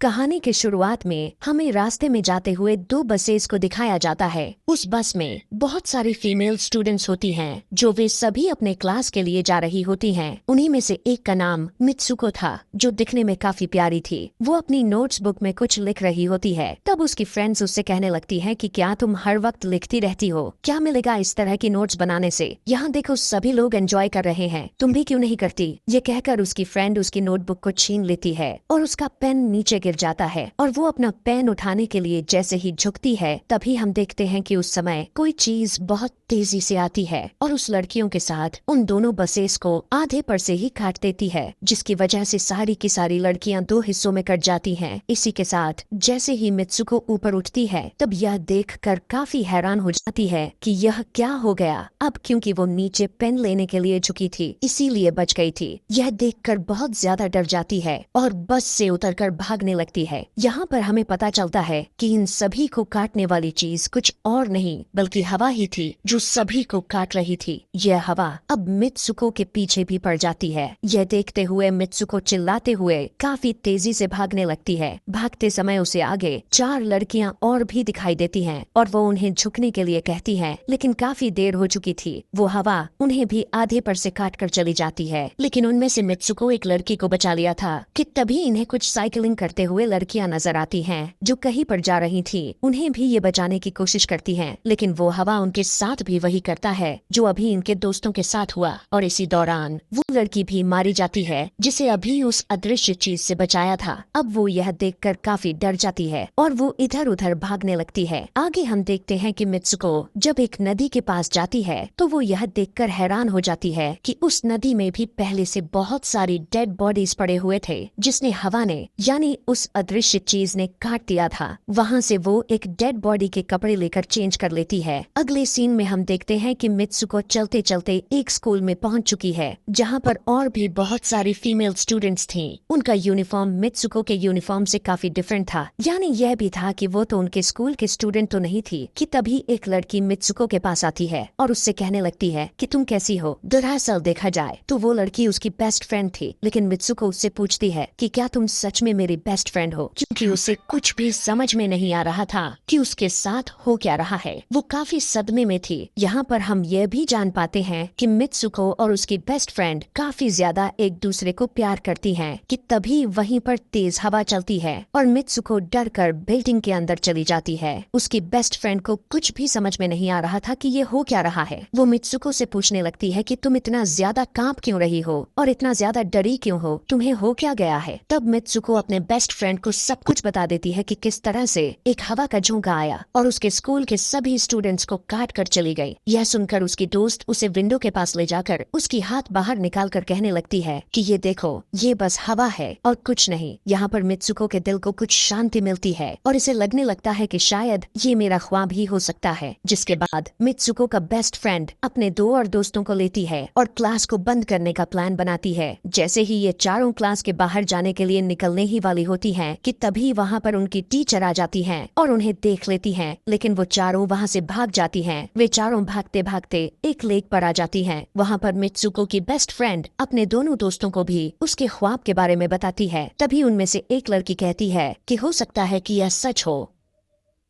कहानी के शुरुआत में हमें रास्ते में जाते हुए दो बसेस को दिखाया जाता है। उस बस में बहुत सारी फीमेल स्टूडेंट्स होती हैं, जो वे सभी अपने क्लास के लिए जा रही होती हैं। उन्हीं में से एक का नाम मित्सुको था, जो दिखने में काफी प्यारी थी। वो अपनी नोट्स बुक में कुछ लिख रही होती है। तब उसकी फ्रेंड्स उससे कहने लगती हैं कि क्या तुम हर वक्त लिखती रहती हो? क्या मिलेगा इस तरह की नोट्स बनाने से? यहाँ देखो सभी लोग एंजॉय कर रहे हैं, तुम भी क्यों नहीं करती? ये कहकर उसकी फ्रेंड उसकी नोटबुक को छीन लेती है और उसका पेन नीचे गिर जाता है और वो अपना पेन उठाने के लिए जैसे ही झुकती है, तभी हम देखते हैं कि उस समय कोई चीज बहुत तेजी से आती है और उस लड़कियों के साथ उन दोनों बसेस को आधे पर से ही काट देती है, जिसकी वजह से सारी की सारी लड़कियां दो हिस्सों में कट जाती हैं। इसी के साथ जैसे ही मित्सुको ऊपर उठती है, तब यह देखकर काफी हैरान हो जाती है कि यह क्या हो गया। अब क्योंकि वो नीचे पेन लेने के लिए झुकी थी, इसीलिए बच गई थी। यह देखकर बहुत ज्यादा डर जाती है और बस से उतरकर भागने लगती है। यहाँ पर हमें पता चलता है कि इन सभी को काटने वाली चीज कुछ और नहीं बल्कि हवा ही थी, जो सभी को काट रही थी। यह हवा अब मित्सुको के पीछे भी पड़ जाती है। यह देखते हुए मित्सुको चिल्लाते हुए काफी तेजी से भागने लगती है। भागते समय उसे आगे चार लड़कियां और भी दिखाई देती हैं और वो उन्हें झुकने के लिए कहती हैं, लेकिन काफी देर हो चुकी थी। वो हवा उन्हें भी आधे पर से काट कर चली जाती है। लेकिन उनमें से मित्सुको एक लड़की को बचा लिया था कि तभी इन्हें कुछ साइकिलिंग करते हुए लड़कियां नजर आती हैं, जो कहीं पर जा रही थी। उन्हें भी ये बचाने की कोशिश करती हैं, लेकिन वो हवा उनके साथ भी वही करता है जो अभी इनके दोस्तों के साथ हुआ। और इसी दौरान वो लड़की भी मारी जाती है, जिसे अभी उस अदृश्य चीज से बचाया था। अब वो यह देखकर काफी डर जाती है और वो इधर उधर भागने लगती है। आगे हम देखते हैं कि मित्सुको जब एक नदी के पास जाती है, तो वो यह देखकर हैरान हो जाती है कि उस नदी में भी पहले से बहुत सारी डेड बॉडीज पड़े हुए थे, जिसने हवा ने यानी उस अदृश्य चीज ने काट दिया था। वहाँ से वो एक डेड बॉडी के कपड़े लेकर चेंज कर लेती है। अगले सीन में हम देखते हैं कि मित्सुको चलते चलते एक स्कूल में पहुंच चुकी है, जहाँ पर और भी बहुत सारी फीमेल स्टूडेंट्स थीं। उनका यूनिफॉर्म मित्सुको के यूनिफॉर्म से काफी डिफरेंट था। यानी यह भी था कि वो तो उनके स्कूल के स्टूडेंट तो नहीं थी कि तभी एक लड़की मित्सुको के पास आती है और उससे कहने लगती है कि तुम कैसी हो। दरअसल देखा जाए तो वो लड़की उसकी बेस्ट फ्रेंड थी, लेकिन मित्सुको उससे पूछती है कि क्या तुम सच में मेरी बेस्ट फ्रेंड हो, क्योंकि उसे कुछ भी समझ में नहीं आ रहा था कि उसके साथ हो क्या रहा है। वो काफी सदमे में थी। यहाँ पर हम ये भी जान पाते हैं कि मित्सुको और उसकी बेस्ट फ्रेंड काफी ज्यादा एक दूसरे को प्यार करती हैं कि तभी वहीं पर तेज हवा चलती है और मित्सुको डर कर बिल्डिंग के अंदर चली जाती है। उसकी बेस्ट फ्रेंड को कुछ भी समझ में नहीं आ रहा था कि ये हो क्या रहा है। वो मित्सुको से पूछने लगती है कि तुम इतना ज्यादा कांप क्यों रही हो और इतना ज्यादा डरी क्यों हो, तुम्हें हो क्या गया है। तब मित्सुको अपने बेस्ट फ्रेंड को सब कुछ बता देती है कि किस तरह से एक हवा का झोंका आया और उसके स्कूल के सभी स्टूडेंट्स को काट कर चली गई। यह सुनकर उसकी दोस्त उसे विंडो के पास ले जाकर उसकी हाथ बाहर निकाल कर कहने लगती है कि ये देखो, ये बस हवा है और कुछ नहीं। यहाँ पर मित्सुको के दिल को कुछ शांति मिलती है और इसे लगने लगता है कि शायद ये मेरा ख्वाब ही हो सकता है। जिसके बाद मित्सुको का बेस्ट फ्रेंड अपने दो और दोस्तों को लेती है और क्लास को बंद करने का प्लान बनाती है। जैसे ही ये चारों क्लास के बाहर जाने के लिए निकलने ही वाली होती हैं कि तभी वहाँ पर उनकी टीचर आ जाती हैं और उन्हें देख लेती हैं, लेकिन वो चारों वहाँ से भाग जाती हैं। वे चारों भागते भागते एक लेक पर आ जाती हैं। वहाँ पर मित्सुको की बेस्ट फ्रेंड अपने दोनों दोस्तों को भी उसके ख्वाब के बारे में बताती है। तभी उनमें से एक लड़की कहती है कि हो सकता है कि यह सच हो,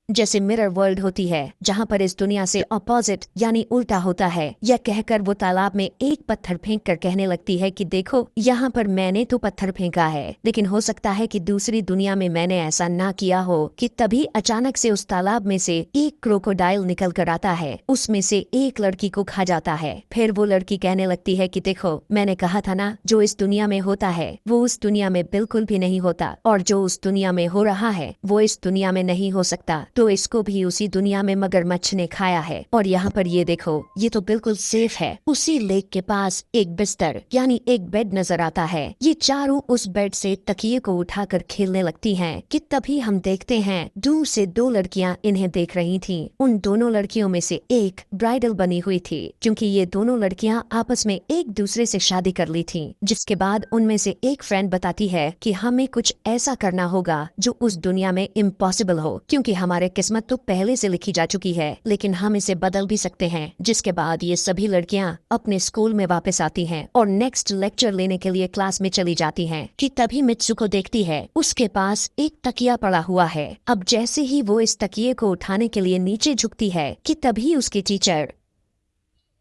जैसे मिरर वर्ल्ड होती है, जहाँ पर इस दुनिया से अपोजिट यानी उल्टा होता है। यह कहकर वो तालाब में एक पत्थर फेंक कर कहने लगती है कि देखो, यहाँ पर मैंने तो पत्थर फेंका है, लेकिन हो सकता है कि दूसरी दुनिया में मैंने ऐसा ना किया हो। कि तभी अचानक से उस तालाब में से एक क्रोकोडाइल निकल कर आता है, उसमें से एक लड़की को खा जाता है। फिर वो लड़की कहने लगती है कि देखो, मैंने कहा था ना, जो इस दुनिया में होता है वो उस दुनिया में बिल्कुल भी नहीं होता, और जो उस दुनिया में हो रहा है वो इस दुनिया में नहीं हो सकता। तो इसको भी उसी दुनिया में मगरमच्छ ने खाया है। और यहाँ पर ये देखो, ये तो बिल्कुल सेफ है। उसी लेक के पास एक बिस्तर यानी एक बेड नजर आता है। ये चारों उस बेड से तकिए को उठाकर खेलने लगती हैं कि तभी हम देखते हैं दूर से दो लड़कियां इन्हें देख रही थीं। उन दोनों लड़कियों में से एक ब्राइडल बनी हुई थी, क्योंकि ये दोनों लड़कियां आपस में एक दूसरे से शादी कर ली थीं। जिसके बाद उनमें से एक फ्रेंड बताती है कि हमें कुछ ऐसा करना होगा जो उस दुनिया में इम्पॉसिबल हो, क्योंकि हमारे हमारे किस्मत तो पहले से लिखी जा चुकी है, लेकिन हम इसे बदल भी सकते हैं। जिसके बाद ये सभी लड़कियां अपने स्कूल में वापस आती हैं और नेक्स्ट लेक्चर लेने के लिए क्लास में चली जाती हैं कि तभी मित्सुको देखती है उसके पास एक तकिया पड़ा हुआ है। अब जैसे ही वो इस तकिए को उठाने के लिए नीचे झुकती है कि तभी उसकी टीचर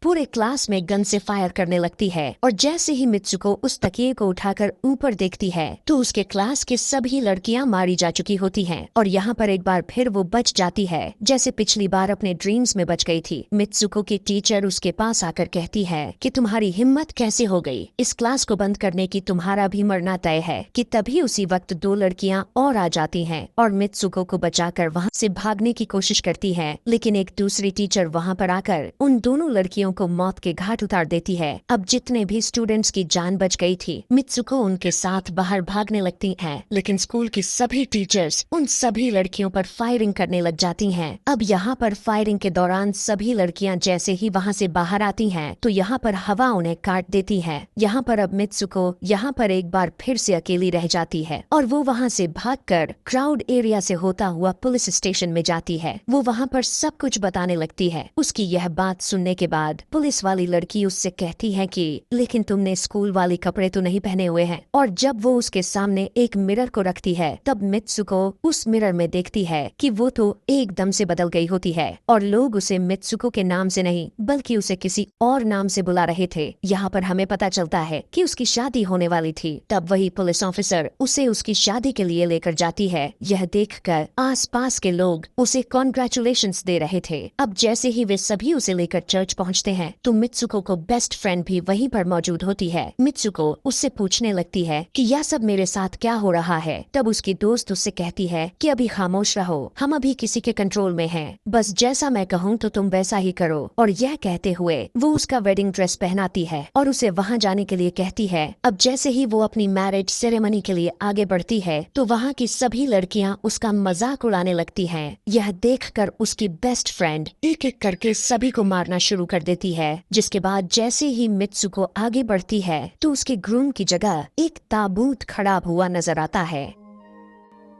पूरे क्लास में गन से फायर करने लगती है और जैसे ही मित्सुको उस तकिए को उठाकर ऊपर देखती है तो उसके क्लास के सभी लड़कियां मारी जा चुकी होती हैं और यहाँ पर एक बार फिर वो बच जाती है जैसे पिछली बार अपने ड्रीम्स में बच गई थी। मित्सुको की टीचर उसके पास आकर कहती है कि तुम्हारी हिम्मत कैसे हो गई, इस क्लास को बंद करने की, तुम्हारा भी मरना तय है। कि तभी उसी वक्त दो लड़कियां और आ जाती हैं और मित्सुको को बचाकर वहाँ से भागने की कोशिश करती है, लेकिन एक दूसरी टीचर वहाँ पर आकर उन दोनों लड़कियों को मौत के घाट उतार देती है। अब जितने भी स्टूडेंट्स की जान बच गई थी, मित्सुको उनके साथ बाहर भागने लगती है, लेकिन स्कूल की सभी टीचर्स उन सभी लड़कियों पर फायरिंग करने लग जाती हैं। अब यहाँ पर फायरिंग के दौरान सभी लड़कियां जैसे ही वहाँ से बाहर आती हैं, तो यहाँ पर हवा उन्हें काट देती है। यहाँ पर अब मित्सुको यहाँ पर एक बार फिर से अकेली रह जाती है और वो वहाँ से भागकर क्राउड एरिया से होता हुआ पुलिस स्टेशन में जाती है। वो वहाँ पर सब कुछ बताने लगती है। उसकी यह बात सुनने के बाद पुलिस वाली लड़की उससे कहती है कि लेकिन तुमने स्कूल वाले कपड़े तो नहीं पहने हुए हैं। और जब वो उसके सामने एक मिरर को रखती है तब मित्सुको उस मिरर में देखती है कि वो तो एकदम से बदल गई होती है और लोग उसे मित्सुको के नाम से नहीं बल्कि उसे किसी और नाम से बुला रहे थे। यहाँ पर हमें पता चलता है कि उसकी शादी होने वाली थी। तब वही पुलिस ऑफिसर उसे उसकी शादी के लिए लेकर जाती है। यह देखकर आसपास के लोग उसे कॉन्ग्रेचुलेशंस दे रहे थे। अब जैसे ही वे सभी उसे लेकर चर्च पहुँचते हैं तो मित्सुको को बेस्ट फ्रेंड भी वहीं पर मौजूद होती है। मित्सुको उससे पूछने लगती है कि यह सब मेरे साथ क्या हो रहा है। तब उसकी दोस्त उससे कहती है कि अभी खामोश रहो, हम अभी किसी के कंट्रोल में हैं, बस जैसा मैं कहूँ तो तुम वैसा ही करो। और यह कहते हुए वो उसका वेडिंग ड्रेस पहनाती है और उसे वहाँ जाने के लिए कहती है। अब जैसे ही वो अपनी मैरिज सेरेमनी के लिए आगे बढ़ती है तो वहाँ की सभी लड़कियाँ उसका मजाक उड़ाने लगती हैं। यह देखकर उसकी बेस्ट फ्रेंड एक एक करके सभी को मारना शुरू कर देती है। जिसके बाद जैसे ही मित्सुको आगे बढ़ती है तो उसके ग्रूम की जगह एक ताबूत खड़ा हुआ नजर आता है।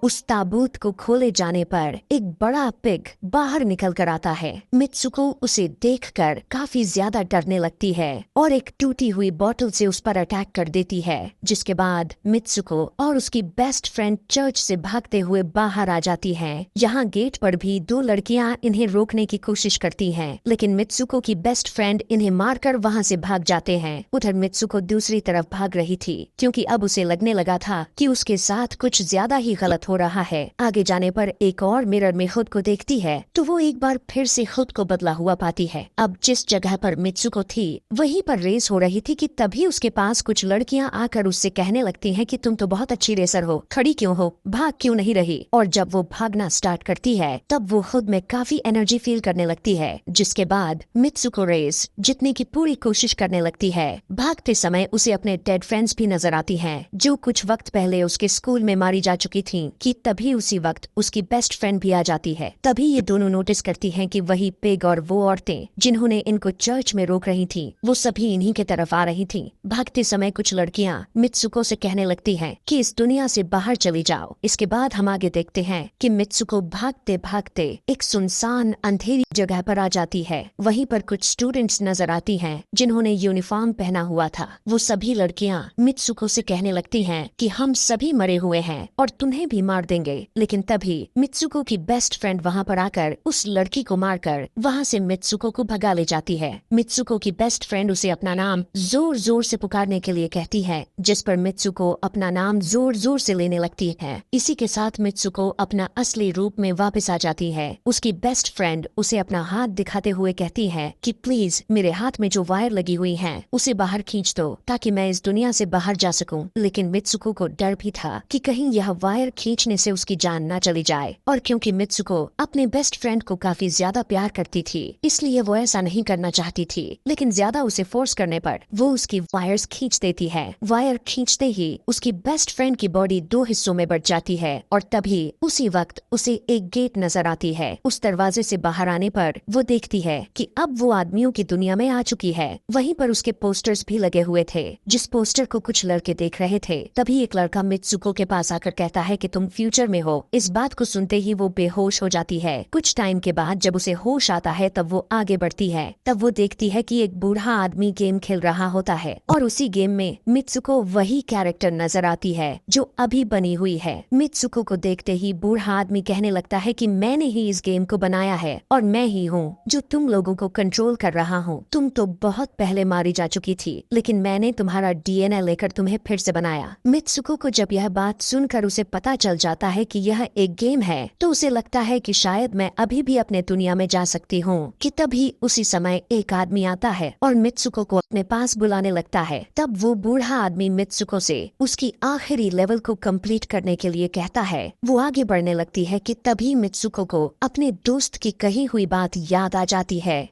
उस ताबूत को खोले जाने पर एक बड़ा पिग बाहर निकल कर आता है। मित्सुको उसे देखकर काफी ज्यादा डरने लगती है और एक टूटी हुई बोतल से उस पर अटैक कर देती है। जिसके बाद मित्सुको और उसकी बेस्ट फ्रेंड चर्च से भागते हुए बाहर आ जाती हैं। यहाँ गेट पर भी दो लड़कियां इन्हें रोकने की कोशिश करती हैं, लेकिन मित्सुको की बेस्ट फ्रेंड इन्हें मारकर वहाँ से भाग जाते हैं। उधर मित्सुको दूसरी तरफ भाग रही थी क्योंकि अब उसे लगने लगा था कि उसके साथ कुछ ज्यादा ही गलत हो रहा है। आगे जाने पर एक और मिरर में खुद को देखती है तो वो एक बार फिर से खुद को बदला हुआ पाती है। अब जिस जगह पर मित्सुको थी वहीं पर रेस हो रही थी कि तभी उसके पास कुछ लड़कियां आकर उससे कहने लगती हैं कि तुम तो बहुत अच्छी रेसर हो, खड़ी क्यों हो, भाग क्यों नहीं रही। और जब वो भागना स्टार्ट करती है तब वो खुद में काफी एनर्जी फील करने लगती है। जिसके बाद मित्सुको रेस जीतने की पूरी कोशिश करने लगती है। भागते समय उसे अपने डेड फ्रेंड्स भी नजर आती हैं जो कुछ वक्त पहले उसके स्कूल में मारी जा चुकी थी। कि तभी उसी वक्त उसकी बेस्ट फ्रेंड भी आ जाती है। तभी ये दोनों नोटिस करती हैं कि वही पिग और वो औरतें जिन्होंने इनको चर्च में रोक रही थी वो सभी इन्हीं के तरफ आ रही थी। भागते समय कुछ लड़कियां मित्सुको से कहने लगती हैं कि इस दुनिया से बाहर चली जाओ। इसके बाद हम आगे देखते हैं कि मित्सुको भागते भागते एक सुनसान अंधेरी जगह पर आ जाती है। वहीं पर कुछ स्टूडेंट्स नजर आती हैं जिन्होंने यूनिफॉर्म पहना हुआ था। वो सभी लड़कियां मित्सुको से कहने लगती हैं कि हम सभी मरे हुए हैं और तुम्हें भी मार देंगे। लेकिन तभी मित्सुको की बेस्ट फ्रेंड वहाँ पर आकर उस लड़की को मारकर वहाँ से मित्सुको को भगा ले जाती है। मित्सुको की बेस्ट फ्रेंड उसे अपना नाम जोर जोर से पुकारने के लिए कहती है, जिस पर मित्सुको अपना नाम जोर जोर से लेने लगती है। इसी के साथ मित्सुको अपना असली रूप में वापस आ जाती है। उसकी बेस्ट फ्रेंड उसे अपना हाथ दिखाते हुए कहती है कि प्लीज मेरे हाथ में जो वायर लगी हुई है उसे बाहर खींच दो ताकि मैं इस दुनिया से बाहर जा सकूं। लेकिन मित्सुको को डर भी था कि कहीं यह वायर खींचने से उसकी जान ना चली जाए। और क्योंकि मित्सुको अपने बेस्ट फ्रेंड को काफी ज्यादा प्यार करती थी इसलिए वो ऐसा नहीं करना चाहती थी, लेकिन ज्यादा उसे फोर्स करने पर वो उसकी वायर्स खींच देती है। वायर खींचते ही उसकी बेस्ट फ्रेंड की बॉडी दो हिस्सों में बढ़ जाती है और तभी उसी वक्त उसे एक गेट नजर आती है। उस दरवाजे से बाहर आने पर वो देखती है कि अब वो आदमियों की दुनिया में आ चुकी है। वहीं पर उसके पोस्टर्स भी लगे हुए थे। जिस पोस्टर को कुछ लड़के देख रहे थे तभी एक लड़का मित्सुको के पास आकर कहता है कि तुम तुम फ्यूचर में हो। इस बात को सुनते ही वो बेहोश हो जाती है। कुछ टाइम के बाद जब उसे होश आता है तब वो आगे बढ़ती है। तब वो देखती है कि एक बूढ़ा आदमी गेम खेल रहा होता है और उसी गेम में मित्सुको वही कैरेक्टर नजर आती है जो अभी बनी हुई है। मित्सुको को देखते ही बूढ़ा आदमी कहने लगता है कि मैंने ही इस गेम को बनाया है और मैं ही हूँ जो तुम लोगों को कंट्रोल कर रहा हूँ। तुम तो बहुत पहले मारी जा चुकी थी, लेकिन मैंने तुम्हारा डीएनए लेकर तुम्हें फिर से बनाया। मित्सुको को जब यह बात सुनकर उसे पता चल जाता है कि यह एक गेम है तो उसे लगता है कि शायद मैं अभी भी अपने दुनिया में जा सकती हूँ। कि तभी उसी समय एक आदमी आता है और मित्सुको को अपने पास बुलाने लगता है। तब वो बूढ़ा आदमी मित्सुको से उसकी आखिरी लेवल को कंप्लीट करने के लिए कहता है। वो आगे बढ़ने लगती है कि तभी मित्सुको को अपने दोस्त की कही हुई बात याद आ जाती है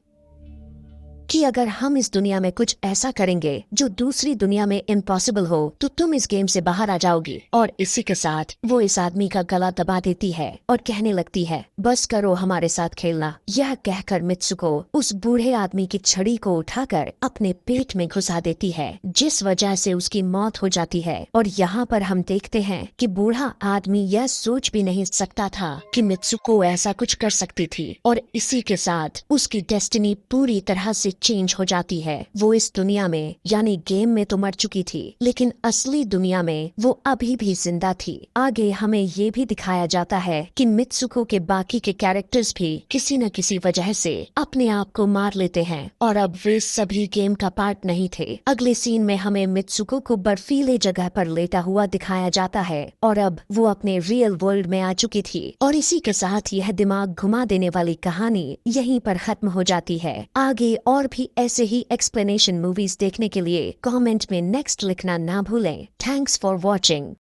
कि अगर हम इस दुनिया में कुछ ऐसा करेंगे जो दूसरी दुनिया में इम्पॉसिबल हो तो तुम इस गेम से बाहर आ जाओगी। और इसी के साथ वो इस आदमी का गला दबा देती है और कहने लगती है बस करो हमारे साथ खेलना। यह कहकर मित्सुको उस बूढ़े आदमी की छड़ी को उठाकर अपने पेट में घुसा देती है, जिस वजह से उसकी मौत हो जाती है। और यहाँ पर हम देखते हैं कि बूढ़ा आदमी यह सोच भी नहीं सकता था कि मित्सुको ऐसा कुछ कर सकती थी। और इसी के साथ उसकी डेस्टिनी पूरी तरह से चेंज हो जाती है। वो इस दुनिया में यानी गेम में तो मर चुकी थी, लेकिन असली दुनिया में वो अभी भी जिंदा थी। आगे हमें ये भी दिखाया जाता है कि मित्सुको के बाकी के कैरेक्टर्स भी किसी न किसी वजह से अपने आप को मार लेते हैं और अब वे सभी गेम का पार्ट नहीं थे। अगले सीन में हमें मित्सुको को बर्फीले जगह पर लेटा हुआ दिखाया जाता है और अब वो अपने रियल वर्ल्ड में आ चुकी थी। और इसी के साथ यह दिमाग घुमा देने वाली कहानी यहीं पर खत्म हो जाती है। आगे और भी ऐसे ही एक्सप्लेनेशन मूवीज देखने के लिए कमेंट में नेक्स्ट लिखना ना भूलें। Thanks for watching.